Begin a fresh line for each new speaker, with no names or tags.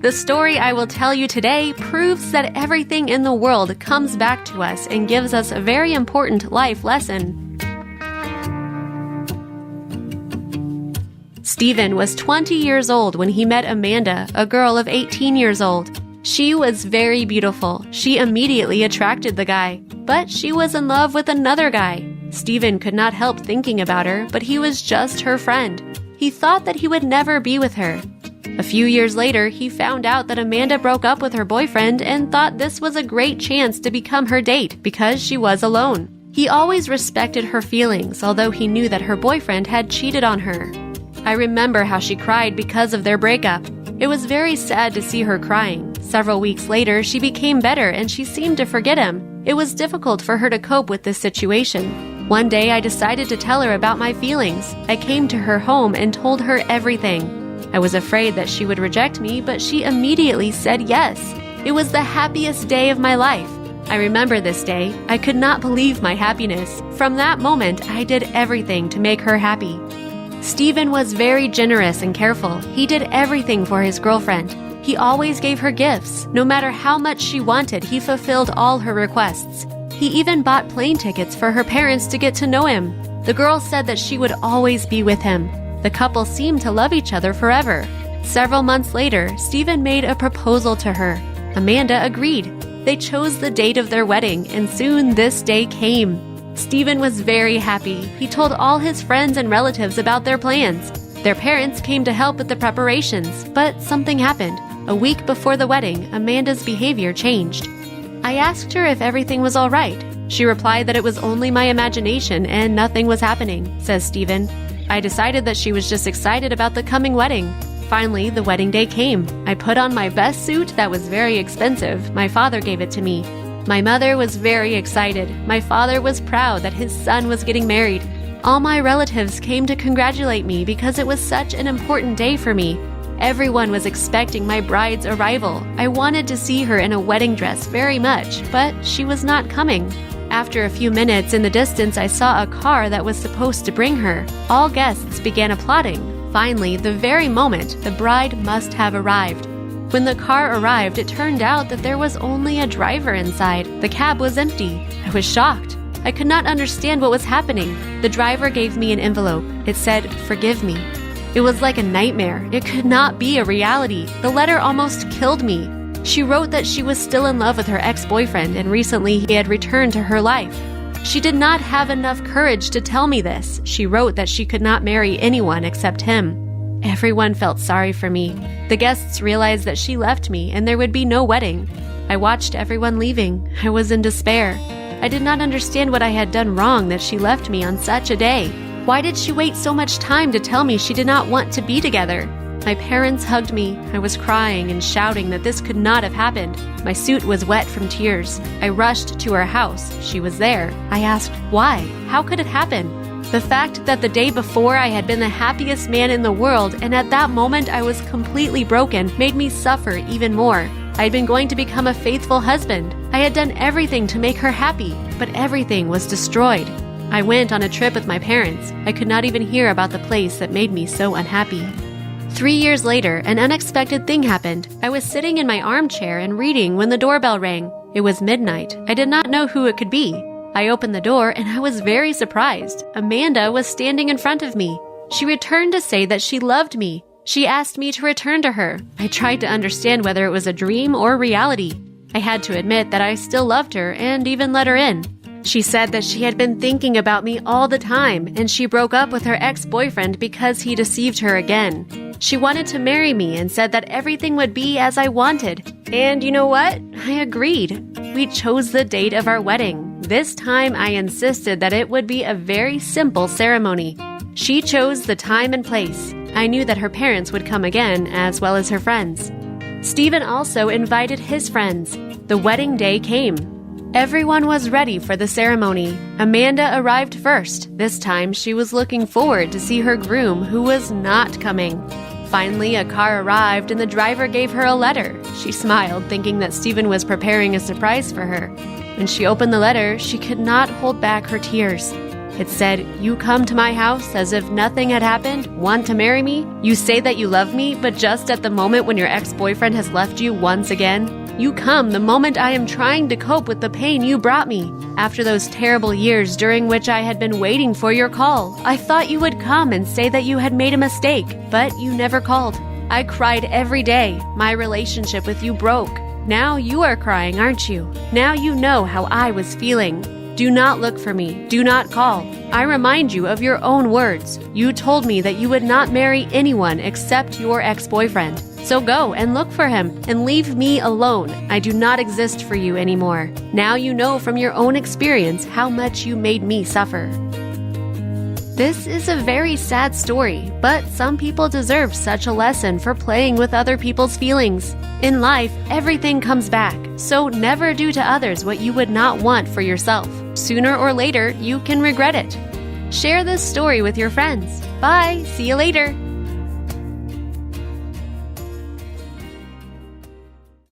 The story I will tell you today proves that everything in the world comes back to us and gives us a very important life lesson. Stephen was 20 years old when he met Amanda, a girl of 18 years old. She was very beautiful. She immediately attracted the guy, but she was in love with another guy. Stephen could not help thinking about her, but he was just her friend. He thought that he would never be with her. A few years later, he found out that Amanda broke up with her boyfriend and thought this was a great chance to become her date because she was alone. He always respected her feelings, although he knew that her boyfriend had cheated on her. I remember how she cried because of their breakup. It was very sad to see her crying. Several weeks later, she became better and she seemed to forget him. It was difficult for her to cope with this situation. One day, I decided to tell her about my feelings. I came to her home and told her everything. I was afraid that she would reject me, but she immediately said yes. It was the happiest day of my life. I remember this day. I could not believe my happiness. From that moment, I did everything to make her happy. Stephen was very generous and careful. He did everything for his girlfriend. He always gave her gifts. No matter how much she wanted, he fulfilled all her requests. He even bought plane tickets for her parents to get to know him. The girl said that she would always be with him. The couple seemed to love each other forever. Several months later, Stephen made a proposal to her. Amanda agreed. They chose the date of their wedding, and soon this day came. Stephen was very happy. He told all his friends and relatives about their plans. Their parents came to help with the preparations, but something happened. A week before the wedding, Amanda's behavior changed. I asked her if everything was all right. She replied that it was only my imagination and nothing was happening, says Stephen. I decided that she was just excited about the coming wedding. Finally, the wedding day came. I put on my best suit that was very expensive. My father gave it to me. My mother was very excited. My father was proud that his son was getting married. All my relatives came to congratulate me because it was such an important day for me. Everyone was expecting my bride's arrival. I wanted to see her in a wedding dress very much, but she was not coming. After a few minutes in the distance, I saw a car that was supposed to bring her. All guests began applauding. Finally, the very moment, the bride must have arrived. When the car arrived, it turned out that there was only a driver inside. The cab was empty. I was shocked. I could not understand what was happening. The driver gave me an envelope. It said, "Forgive me." It was like a nightmare. It could not be a reality. The letter almost killed me. She wrote that she was still in love with her ex-boyfriend and recently he had returned to her life. She did not have enough courage to tell me this. She wrote that she could not marry anyone except him. Everyone felt sorry for me. The guests realized that she left me and there would be no wedding. I watched everyone leaving. I was in despair. I did not understand what I had done wrong that she left me on such a day. Why did she wait so much time to tell me she did not want to be together? My parents hugged me. I was crying and shouting that this could not have happened. My suit was wet from tears. I rushed to her house. She was there. I asked, why? How could it happen? The fact that the day before I had been the happiest man in the world and at that moment I was completely broken made me suffer even more. I had been going to become a faithful husband. I had done everything to make her happy, but everything was destroyed. I went on a trip with my parents. I could not even hear about the place that made me so unhappy. 3 years later, an unexpected thing happened. I was sitting in my armchair and reading when the doorbell rang. It was midnight. I did not know who it could be. I opened the door and I was very surprised. Amanda was standing in front of me. She returned to say that she loved me. She asked me to return to her. I tried to understand whether it was a dream or reality. I had to admit that I still loved her and even let her in. She said that she had been thinking about me all the time and she broke up with her ex-boyfriend because he deceived her again. She wanted to marry me and said that everything would be as I wanted. And you know what? I agreed. We chose the date of our wedding. This time I insisted that it would be a very simple ceremony. She chose the time and place. I knew that her parents would come again, as well as her friends. Stephen also invited his friends. The wedding day came. Everyone was ready for the ceremony. Amanda arrived first. This time she was looking forward to see her groom, who was not coming. Finally, a car arrived and the driver gave her a letter. She smiled, thinking that Stephen was preparing a surprise for her. When she opened the letter, she could not hold back her tears. It said, "You come to my house as if nothing had happened, want to marry me? You say that you love me, but just at the moment when your ex-boyfriend has left you once again? You come the moment I am trying to cope with the pain you brought me. After those terrible years during which I had been waiting for your call, I thought you would come and say that you had made a mistake, but you never called. I cried every day. My relationship with you broke. Now you are crying, aren't you? Now you know how I was feeling. Do not look for me. Do not call. I remind you of your own words. You told me that you would not marry anyone except your ex-boyfriend. So go and look for him and leave me alone. I do not exist for you anymore. Now you know from your own experience how much you made me suffer." This is a very sad story, but some people deserve such a lesson for playing with other people's feelings. In life, everything comes back, so never do to others what you would not want for yourself. Sooner or later, you can regret it. Share this story with your friends. Bye! See you later!